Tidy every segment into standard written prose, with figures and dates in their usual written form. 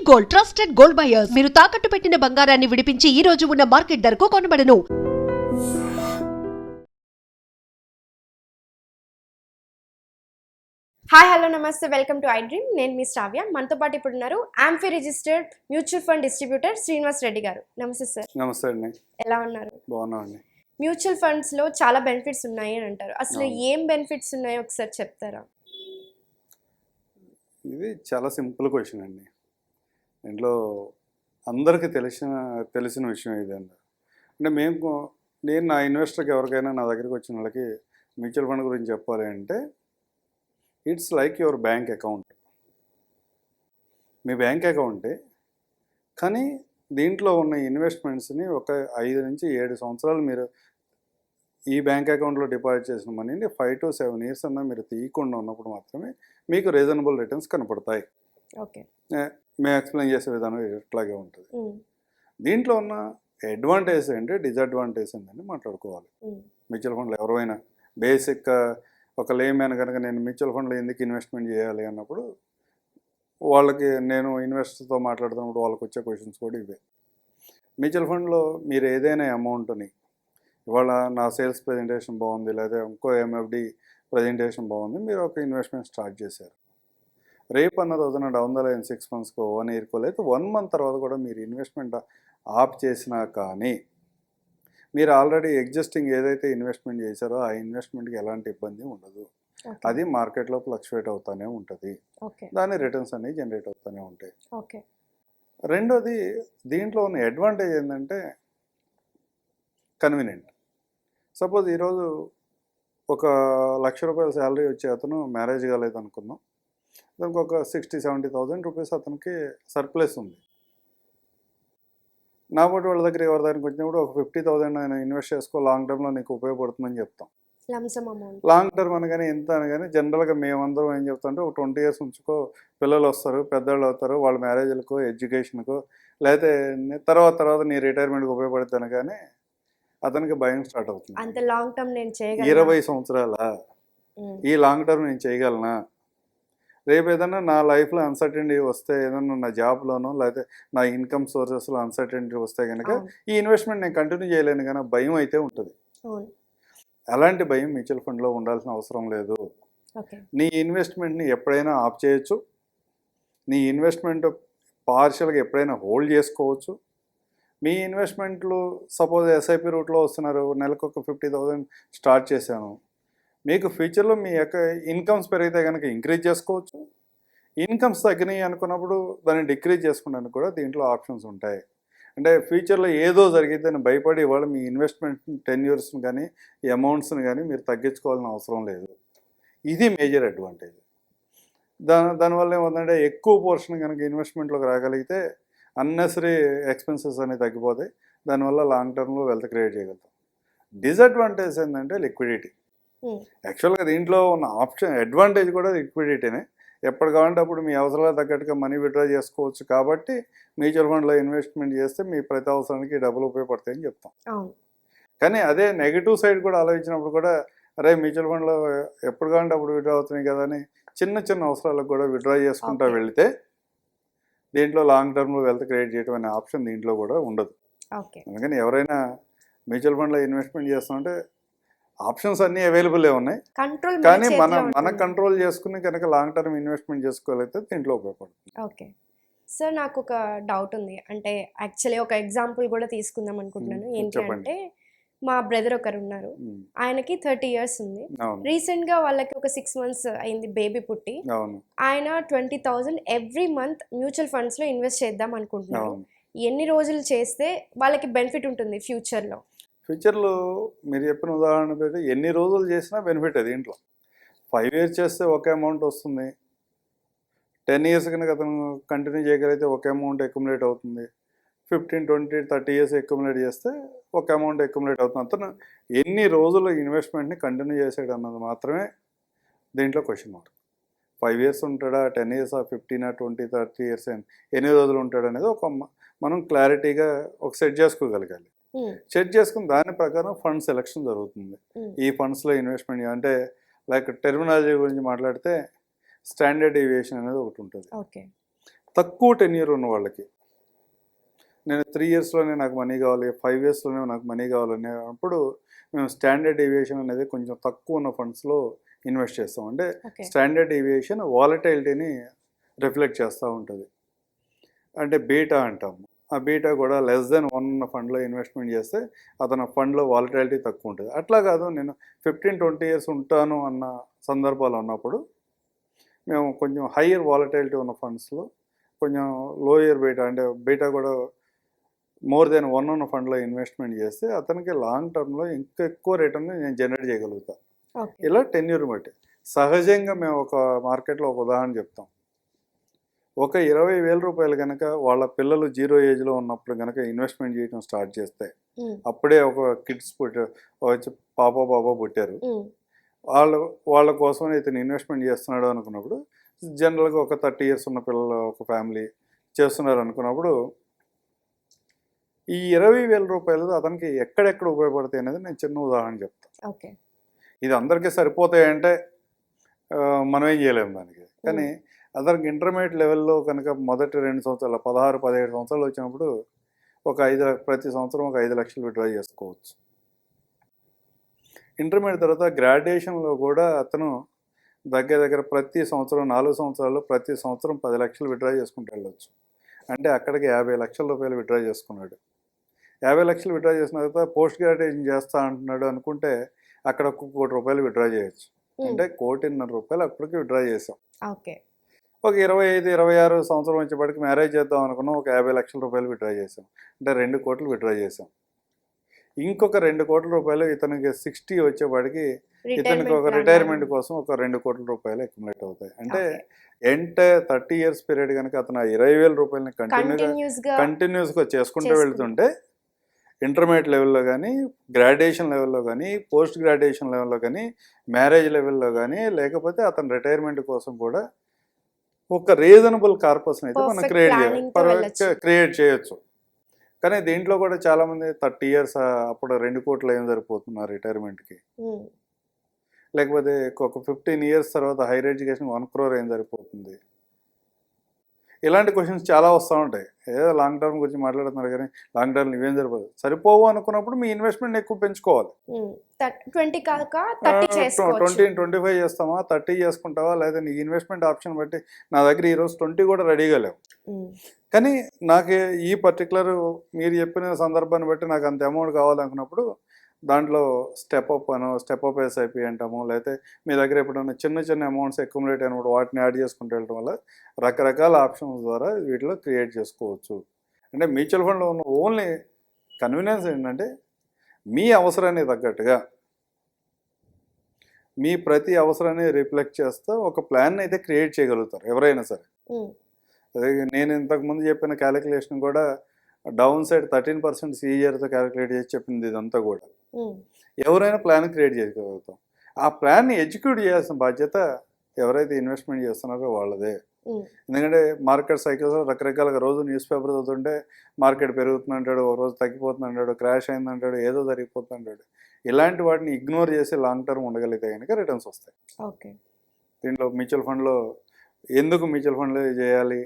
Gold, trusted gold buyers. మీరు తాకట్టు పెట్టిన బంగారాన్ని విడిపించి ఈ రోజు ఉన్న మార్కెట్ ధరకు కొనబడను. హాయ్ హలో నమస్తే, వెల్కమ్ టు ఐ డ్రీమ్. నేను మీ శ్రావ్య. మనతో పాటు ఇప్పుడు ఉన్నారు amphi registered mutual fund distributor Srinivas Reddy గారు. నమస్తే సార్. నమస్తే అండి. ఎలా ఉన్నారు? బాగున్నామండి. మ్యూచువల్ ఫండ్స్ లో చాలా బెనిఫిట్స్ ఉన్నాయి అని అంటారు. అసలు ఏం బెనిఫిట్స్ ఉన్నాయో ఒకసారి చెప్తారా? ఇది చాలా సింపుల్ క్వశ్చన్ అండి. దీంట్లో అందరికీ తెలిసిన విషయం ఇది అండి. అంటే నేను నా ఇన్వెస్టర్కి ఎవరికైనా నా దగ్గరికి వచ్చిన వాళ్ళకి మ్యూచువల్ ఫండ్ గురించి చెప్పాలి అంటే it's like your bank account. మీ బ్యాంక్ అకౌంటే, కానీ దీంట్లో ఉన్న ఇన్వెస్ట్మెంట్స్ని ఒక 5 నుంచి 7 సంవత్సరాలు మీరు ఈ బ్యాంక్ అకౌంట్లో డిపాజిట్ చేసిన మనీని 5 to 7 years అన్నా మీరు తీయకుండా ఉన్నప్పుడు మాత్రమే మీకు రీజనబుల్ రిటర్న్స్ కనపడతాయి. ఓకే, మేము ఎక్స్ప్లెయిన్ చేసే విధానం ఇట్లాగే ఉంటుంది. దీంట్లో ఉన్న అడ్వాంటేజ్ ఏంటి, డిసడ్వాంటేజ్ ఏంటని మాట్లాడుకోవాలి. మ్యూచువల్ ఫండ్లో ఎవరైనా బేసిక్ ఒక లేమ్యాన్ కనుక నేను మ్యూచువల్ ఫండ్లో ఎందుకు ఇన్వెస్ట్మెంట్ చేయాలి అన్నప్పుడు వాళ్ళకి నేను ఇన్వెస్టర్తో మాట్లాడుతున్నప్పుడు వాళ్ళకి వచ్చే క్వశ్చన్స్ కూడా ఇవే. మ్యూచువల్ ఫండ్లో మీరు ఏదైనా అమౌంట్ని ఇవాళ నా సేల్స్ ప్రజెంటేషన్ బాగుంది, లేదా ఇంకో ఎంఎఫ్డి ప్రజెంటేషన్ బాగుంది, మీరు ఒక ఇన్వెస్ట్మెంట్ స్టార్ట్ చేశారు. రేపు అన్న రోజున డౌన్ ద లైన్ 6 monthsకో 1 yearకో లేదా 1 month తర్వాత కూడా మీరు ఇన్వెస్ట్మెంట్ ఆప్ చేసినా కానీ మీరు ఆల్రెడీ ఎగ్జిస్టింగ్ ఏదైతే ఇన్వెస్ట్మెంట్ చేశారో ఆ ఇన్వెస్ట్మెంట్కి ఎలాంటి ఇబ్బంది ఉండదు. అది మార్కెట్లో ఫ్లక్చువేట్ అవుతూనే ఉంటుంది. దాని రిటర్న్స్ అనేవి జనరేట్ అవుతూనే ఉంటాయి. రెండోది, దీంట్లో ఉన్న అడ్వాంటేజ్ ఏంటంటే కన్వీనియంట్. సపోజ్ ఈరోజు ఒక ₹1,00,000 శాలరీ వచ్చే అతను మ్యారేజ్ కాలేదు అనుకుందాం, దానికి ఒక 60,000-70,000 రూపీస్ అతనికి సర్ప్లస్ ఉంది. నా పాటు వాళ్ళ దగ్గర ఎవరి దగ్గరికి వచ్చినప్పుడు ఒక 50,000 నేను ఇన్వెస్ట్ చేసుకో, లాంగ్ టర్మ్లో నీకు ఉపయోగపడుతుందని చెప్తాం. లాంగ్ టర్మ్ అనగానే ఎంత అనగానే జనరల్గా మేమందరం ఏం చెప్తామంటే ఒక 20 years ఉంచుకో, పిల్లలు వస్తారు, పెద్దవాళ్ళు అవుతారు, వాళ్ళ మ్యారేజ్లకు, ఎడ్యుకేషన్కు, లేకపోతే తర్వాత నీ రిటైర్మెంట్కి ఉపయోగపడుతుంది అనగానే అతనికి భయం స్టార్ట్ అవుతుంది. అంత లాంగ్ టర్మ్ నేను చేయగలను, 20 సంవత్సరాల ఈ లాంగ్ టర్మ్ నేను చేయగలనా, రేపు ఏదన్నా నా లైఫ్లో అన్సర్టనిటీ వస్తే, ఏదన్నా నా జాబ్లోనో లేకపోతే నా ఇన్కమ్ సోర్సెస్లో అన్సర్టనిటీ వస్తే కనుక ఈ ఇన్వెస్ట్మెంట్ నేను కంటిన్యూ చేయలేను, కానీ భయం అయితే ఉంటుంది. అలాంటి భయం మ్యూచువల్ ఫండ్లో ఉండాల్సిన అవసరం లేదు. నీ ఇన్వెస్ట్మెంట్ని ఎప్పుడైనా ఆఫ్ చేయొచ్చు, నీ ఇన్వెస్ట్మెంట్ పార్షియల్గా ఎప్పుడైనా హోల్డ్ చేసుకోవచ్చు. మీ ఇన్వెస్ట్మెంట్లు సపోజ్ ఎస్ఐపి రూట్లో వస్తున్నారు, నెలకు ఒక 50,000 స్టార్ట్ చేశాను, మీకు ఫ్యూచర్లో మీ యొక్క ఇన్కమ్స్ పెరిగితే కనుక ఇంక్రీజ్ చేసుకోవచ్చు. ఇన్కమ్స్ తగ్గినాయి అనుకున్నప్పుడు దాన్ని డిక్రీజ్ చేసుకోవడానికి కూడా దీంట్లో ఆప్షన్స్ ఉంటాయి. అంటే ఫ్యూచర్లో ఏదో జరిగిద్దని భయపడి ఇవాళ మీ ఇన్వెస్ట్మెంట్ 10 yearsని కానీ ఈ అమౌంట్స్ని కానీ మీరు తగ్గించుకోవాల్సిన అవసరం లేదు. ఇది మేజర్ అడ్వాంటేజ్. దానివల్ల ఏమవుతుందంటే ఎక్కువ పోర్షన్ కనుక ఇన్వెస్ట్మెంట్లోకి రాగలిగితే అన్నెసరీ ఎక్స్పెన్సెస్ అనేవి తగ్గిపోతాయి. దానివల్ల లాంగ్ టర్మ్లో వెల్త్ క్రియేట్ చేయగలుగుతాం. డిసడ్వాంటేజ్ ఏంటంటే లిక్విడిటీ. యాక్చువల్గా దీంట్లో ఉన్న అడ్వాంటేజ్ కూడా లిక్విడిటీనే. ఎప్పుడు కావాలంటే అప్పుడు మీ అవసరాలకు తగ్గట్టుగా మనీ విత్డ్రా చేసుకోవచ్చు. కాబట్టి మ్యూచువల్ ఫండ్లో ఇన్వెస్ట్మెంట్ చేస్తే మీ ప్రతి అవసరానికి డబ్బులు ఉపయోగపడతాయని చెప్తాం. కానీ అదే నెగిటివ్ సైడ్ కూడా ఆలోచించినప్పుడు కూడా అరే మ్యూచువల్ ఫండ్లో ఎప్పుడు కావాలంటే అప్పుడు విత్డ్రా అవుతున్నాయి కదా అని చిన్న అవసరాలకు కూడా విత్డ్రా చేసుకుంటూ వెళితే దీంట్లో లాంగ్ టర్మ్లో వెల్త్ క్రియేట్ చేయడం అనే ఆప్షన్ దీంట్లో కూడా ఉండదు. అందుకని ఎవరైనా మ్యూచువల్ ఫండ్లో ఇన్వెస్ట్మెంట్ చేస్తామంటే ఆప్షన్స్ అన్నీ అవైలబుల్లే ఉన్నాయి, కానీ మన కంట్రోల్ చేసుకుని కనుక లాంగ్ టర్మ్ ఇన్వెస్ట్మెంట్ చేసుకోగలిగితే దీంట్లో ఉపయోగపడుతుంది. ఓకే సార్, నాకు ఒక డౌట్ ఉంది. అంటే యాక్చువల్లీ ఒక ఎగ్జాంపుల్ కూడా తీసుకుందాం అనుకుంటున్నాను. ఏంటి అంటే మా బ్రదర్ ఒకరు ఉన్నారు, ఆయనకి 30 years ఉంది. రీసెంట్గా వాళ్ళకి ఒక 6 months అయింది బేబీ పుట్టి. ఆయన 20,000 ఎవ్రీ మంత్ మ్యూచువల్ ఫండ్స్లో ఇన్వెస్ట్ చేద్దాం అనుకుంటున్నారు. ఎన్ని రోజులు చేస్తే వాళ్ళకి బెనిఫిట్ ఉంటుంది ఫ్యూచర్లో? ఫ్యూచర్లో మీరు చెప్పిన ఉదాహరణ పెట్టి ఎన్ని రోజులు చేసినా బెనిఫిట్. అది ఇంట్లో 5 years చేస్తే ఒక అమౌంట్ వస్తుంది, 10 years కనుక అతను కంటిన్యూ చేయగలిగితే ఒక అమౌంట్ అక్యుములేట్ అవుతుంది, 15, 20, 30 years అక్యుములేట్ చేస్తే ఒక అమౌంట్ అక్యుములేట్ అవుతుంది. అతను ఎన్ని రోజులు ఇన్వెస్ట్మెంట్ని కంటిన్యూ చేసాడు అన్నది మాత్రమే దీంట్లో క్వశ్చన్ మార్క్. 5 years ఉంటాడా, 10 years, 15, 20, 30 years ఎన్ని రోజులు ఉంటాడు అనేది ఒక మనం క్లారిటీగా ఒక సెట్ చేసుకోగలగాలి. సెట్ చేసుకుని దాని ప్రకారం ఫండ్ సెలెక్షన్ జరుగుతుంది. ఈ ఫండ్స్లో ఇన్వెస్ట్మెంట్ అంటే లైక్ టెర్మినాలజీ గురించి మాట్లాడితే స్టాండర్డ్ డీవియేషన్ అనేది ఒకటి ఉంటుంది. తక్కువ టెన్యూర్ ఉన్న వాళ్ళకి నేను 3 ఇయర్స్లోనే నాకు మనీ కావాలి, 5 ఇయర్స్లోనే నాకు మనీ కావాలనేటప్పుడు మేము స్టాండర్డ్ డీవియేషన్ అనేది కొంచెం తక్కువ ఉన్న ఫండ్స్లో ఇన్వెస్ట్ చేస్తాం. అంటే ఓకే. స్టాండర్డ్ డీవియేషన్ వాలటైలిటీని రిఫ్లెక్ట్ చేస్తూ ఉంటుంది. అంటే బీటా అంటాము. ఆ బీటా కూడా లెస్ దెన్ 1 ఉన్న ఫండ్లో ఇన్వెస్ట్మెంట్ చేస్తే అతని ఫండ్లో వాలటైలిటీ తక్కువ ఉంటుంది. అట్లా కాదు, నేను 15-20 ఇయర్స్ ఉంటాను అన్న సందర్భాలు ఉన్నప్పుడు మేము కొంచెం హయ్యర్ వాలటైలిటీ ఉన్న ఫండ్స్లో కొంచెం లోయర్ బీటా, అంటే బీటా కూడా మోర్ దెన్ 1 ఉన్న ఫండ్లో ఇన్వెస్ట్మెంట్ చేస్తే అతనికి లాంగ్ టర్మ్లో ఇంకా ఎక్కువ రిటర్న్ నేను జనరేట్ చేయగలుగుతాను. ఓకే. ఇలా టెన్యూర్ బట్టి సహజంగా మేము ఒక మార్కెట్లో ఒక ఉదాహరణ చెప్తాం. ఒక 20,000 రూపాయలు కనుక వాళ్ళ పిల్లలు 0 ఏజ్లో ఉన్నప్పుడు కనుక ఇన్వెస్ట్మెంట్ చేయడం స్టార్ట్ చేస్తే, అప్పుడే ఒక కిడ్స్ వచ్చి పాప పుట్టారు, వాళ్ళ కోసం ఇతను ఇన్వెస్ట్మెంట్ చేస్తున్నాడు అనుకున్నప్పుడు, జనరల్గా ఒక 30 ఇయర్స్ ఉన్న పిల్లలు ఒక ఫ్యామిలీ చేస్తున్నారు అనుకున్నప్పుడు ఈ 20,000 రూపాయలు అతనికి ఎక్కడెక్కడ ఉపయోగపడతాయి అనేది నేను చిన్న ఉదాహరణ చెప్తాను. ఓకే. ఇది అందరికీ సరిపోతాయంటే మనం ఏం చేయలేము దానికి. కానీ అతనికి ఇంటర్మీడియట్ లెవెల్లో కనుక మొదటి 2 సంవత్సరాలు 16-17 సంవత్సరాలు వచ్చినప్పుడు ప్రతి సంవత్సరం ఒక 5 లక్షలు విత్డ్రా చేసుకోవచ్చు. ఇంటర్మీడియట్ తర్వాత గ్రాడ్యుయేషన్లో కూడా అతను దగ్గర ప్రతి సంవత్సరం 4 సంవత్సరాల్లో ప్రతి సంవత్సరం 10 లక్షలు విత్డ్రా చేసుకుంటూ వెళ్ళవచ్చు. అంటే అక్కడికి 50 లక్షల రూపాయలు విత్డ్రా చేసుకున్నాడు. 50 లక్షలు విత్డ్రా చేసిన తర్వాత పోస్ట్ గ్రాడ్యుయేషన్ చేస్తా అంటున్నాడు అనుకుంటే అక్కడ ఒక ₹1 కోటి విత్డ్రా చేయొచ్చు. అంటే ₹1.5 కోటి అప్పటికి విత్డ్రా చేసాం. ఓకే. ఒక 25-26 సంవత్సరం వచ్చేప్పటికి మ్యారేజ్ చేద్దాం అనుకున్నాం, ఒక 50 లక్షల రూపాయలు విత్డ్రా చేసాం. అంటే 2 కోట్లు విత్డ్రా చేసాం. ఇంకొక 2 కోట్ల రూపాయలు ఇతనికి 60 వచ్చేపాటికి ఇతనికి ఒక రిటైర్మెంట్ కోసం ఒక 2 కోట్ల రూపాయలు అక్యుములేట్ అవుతాయి. అంటే 30 ఇయర్స్ పీరియడ్ కనుక అతను 20,000 రూపాయలని కంటిన్యూస్గా చేసుకుంటూ వెళ్తుంటే ఇంటర్మీడియట్ లెవెల్లో కానీ, గ్రాడ్యుయేషన్ లెవెల్లో కానీ, పోస్ట్ గ్రాడ్యుయేషన్ లెవెల్లో కానీ, మ్యారేజ్ లెవెల్లో కానీ, లేకపోతే అతని రిటైర్మెంట్ కోసం కూడా ఒక రీజనబుల్ కార్పస్ని అయితే మనం క్రియేట్ చేయొచ్చు. కానీ దీంట్లో కూడా చాలామంది 30 ఇయర్స్ అప్పుడు 2 కోట్లు ఏం సరిపోతున్నారు రిటైర్మెంట్కి, లేకపోతే ఒక 15 ఇయర్స్ తర్వాత హైయర్ ఎడ్యుకేషన్ 1 crore ఏం సరిపోతుంది. ఇలాంటి క్వశ్చన్స్ చాలా వస్తూ ఉంటాయి. ఏదో లాంగ్ టర్మ్ గురించి మాట్లాడుతున్నారు కానీ లాంగ్ టర్మ్ ఇవేం సరిపోవు అనుకున్నప్పుడు మీ ఇన్వెస్ట్మెంట్ ఎక్కువ పెంచుకోవాలి. 20-25 చేస్తామా, 30 చేసుకుంటావా, లేదా నీ ఇన్వెస్ట్మెంట్ ఆప్షన్ బట్టి నా దగ్గర ఈరోజు 20 కూడా రెడీగా లేవు. కానీ నాకు ఈ పర్టికులర్ మీరు చెప్పిన సందర్భాన్ని బట్టి నాకు అంత అమౌంట్ కావాలనుకున్నప్పుడు దాంట్లో స్టెప్ అప్ ఎస్ఐపి అంటాము, లేకపోతే మీ దగ్గర ఎప్పుడైనా చిన్న అమౌంట్స్ అక్యుములేట్ అయినప్పుడు వాటిని యాడ్ చేసుకుంటూ వెళ్ళడం వల్ల రకరకాల ఆప్షన్స్ ద్వారా వీటిలో క్రియేట్ చేసుకోవచ్చు. అంటే మ్యూచువల్ ఫండ్లో ఉన్న ఓన్లీ కన్వీనియన్స్ ఏంటంటే మీ అవసరానికి తగ్గట్టుగా మీ ప్రతి అవసరాన్ని రిఫ్లెక్ట్ చేస్తూ ఒక ప్లాన్ అయితే క్రియేట్ చేయగలుగుతారు ఎవరైనా సరే. అదే నేను ఇంతకుముందు చెప్పిన క్యాలిక్యులేషన్ కూడా డౌన్ సైడ్ 13% CAGRతో క్యాలిక్యులేట్ చేసి చెప్పింది ఇదంతా కూడా. ఎవరైనా ప్లాన్ క్రియేట్ చేయగలుగుతాం. ఆ ప్లాన్ని ఎగ్జిక్యూట్ చేయాల్సిన బాధ్యత ఎవరైతే ఇన్వెస్ట్మెంట్ చేస్తున్నారో వాళ్ళదే. ఎందుకంటే మార్కెట్ సైకిల్స్ రకరకాలుగా రోజు న్యూస్ పేపర్ చదువుతుంటే మార్కెట్ పెరుగుతుందంటాడు, ఒక రోజు తగ్గిపోతుందంటాడు, క్రాష్ అయిందంటాడు, ఏదో జరిగిపోతుంటాడు. ఇలాంటి వాటిని ఇగ్నోర్ చేసి లాంగ్ టర్మ్ ఉండగలిగితే కనుక రిటర్న్స్ వస్తాయి. ఓకే. దీంట్లో మ్యూచువల్ ఫండ్లో ఎందుకు మ్యూచువల్ ఫండ్లో చేయాలి,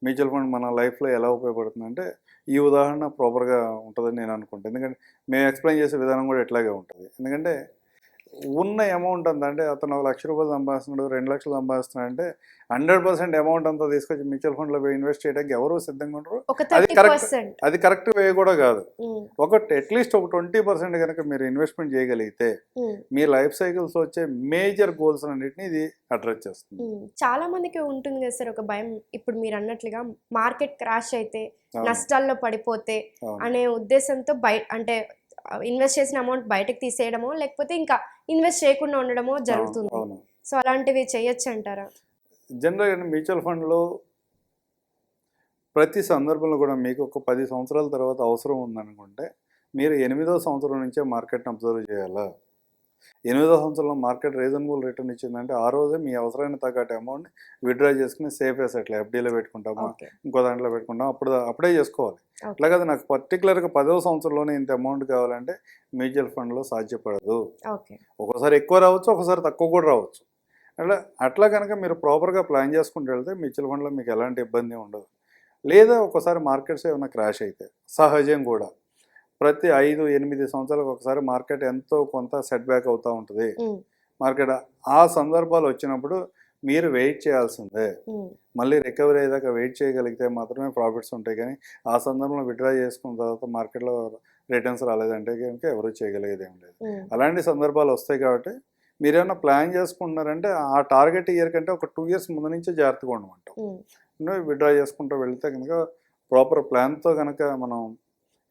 మ్యూచువల్ ఫండ్ మన లైఫ్లో ఎలా ఉపయోగపడుతుంది అంటే ఈ ఉదాహరణ ప్రాపర్గా ఉంటుందని నేను అనుకుంటాను. ఎందుకంటే మేము ఎక్స్ప్లెయిన్ చేసే విధానం కూడా ఇట్లాగే ఉంటుంది. ఎందుకంటే ఉన్న అమౌంట్ అంతా, అంటే అతను 1 లక్ష రూపాయలు సంపాదిస్తున్నాడు, 2 లక్షలు సంపాదిస్తున్నాడు అంటే 100% అమౌంట్ అంతా తీసుకొచ్చి మ్యూచువల్ ఫండ్లో ఇన్వెస్ట్ చేయడానికి ఎవరు సిద్ధంగా ఉండరు. అది కరెక్ట్ వే కూడా కాదు. అట్లీస్ట్ ఒక 20% కనుక మీరు ఇన్వెస్ట్మెంట్ చేయగలిగితే మీ లైఫ్ సైకిల్స్ వచ్చే మేజర్ గోల్స్ అన్నిటిని ఇది అడ్రస్ చేస్తుంది. చాలా మందికి ఉంటుంది కదా సార్ ఒక భయం, ఇప్పుడు మీరు అన్నట్లుగా మార్కెట్ క్రాష్ అయితే నష్టాల్లో పడిపోతే అనే ఉద్దేశంతో అంటే ఇన్వెస్ట్ చేసిన అమౌంట్ బయటకు తీసేయడమో లేకపోతే ఇంకా ఇన్వెస్ట్ చేయకుండా ఉండడమో జరుగుతుంది. సో అలాంటివి చేయొచ్చు అంటారా? జనరల్గా మ్యూచువల్ ఫండ్లో ప్రతి సందర్భంలో కూడా మీకు ఒక 10 సంవత్సరాల తర్వాత అవసరం ఉందనుకుంటే మీరు 8వ సంవత్సరం నుంచే మార్కెట్ని అబ్జర్వ్ చేయాలా. 8వ సంవత్సరంలో మార్కెట్ రీజనబుల్ రిటర్న్ ఇచ్చిందంటే ఆ రోజే మీ అవసరాన్ని తగ్గట్టు అమౌంట్ విత్డ్రా చేసుకుని సేఫ్ అసెట్లో FDలో పెట్టుకుంటామా, ఇంకో దాంట్లో పెట్టుకుంటాం, అప్పుడే చేసుకోవాలి. అట్లాగే నాకు పర్టికులర్గా 10వ సంవత్సరంలోనే ఇంత అమౌంట్ కావాలంటే మ్యూచువల్ ఫండ్లో సాధ్యపడదు. ఒక్కోసారి ఎక్కువ రావచ్చు, ఒకసారి తక్కువ కూడా రావచ్చు. అట్లా కనుక మీరు ప్రాపర్గా ప్లాన్ చేసుకుంటూ వెళ్తే మ్యూచువల్ ఫండ్లో మీకు ఎలాంటి ఇబ్బంది ఉండదు. లేదా ఒకసారి మార్కెట్స్ ఏమైనా క్రాష్ అయితే సహజం కూడా, ప్రతి 5-8 సంవత్సరాలకు ఒకసారి మార్కెట్ ఎంతో కొంత సెట్ బ్యాక్ అవుతూ ఉంటుంది. మార్కెట్ ఆ సందర్భాలు వచ్చినప్పుడు మీరు వెయిట్ చేయాల్సిందే. మళ్ళీ రికవరీ అయ్యేదాకా వెయిట్ చేయగలిగితే మాత్రమే ప్రాఫిట్స్ ఉంటాయి. కానీ ఆ సందర్భంలో విత్డ్రా చేసుకున్న తర్వాత మార్కెట్లో రిటర్న్స్ రాలేదంటే కనుక ఎవరు చేయగలిగేది ఏం లేదు. అలాంటి సందర్భాలు వస్తాయి కాబట్టి మీరేమన్నా ప్లాన్ చేసుకుంటున్నారంటే ఆ టార్గెట్ ఇయర్ కంటే ఒక 2 years ముందు నుంచే జాగ్రత్తగా ఉండమంటాం. విత్డ్రా చేసుకుంటూ వెళ్తే కనుక ప్రాపర్ ప్లాన్తో కనుక మనం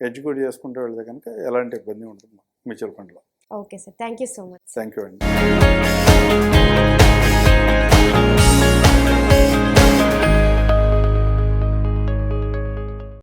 ఎగ్జిక్యూట్ చేసుకుంటూ వెళ్తే కనుక ఎలాంటి ఇబ్బంది ఉంటుంది మ్యూచువల్ ఫండ్లో. Okay sir, thank you so much. Thank you అండి.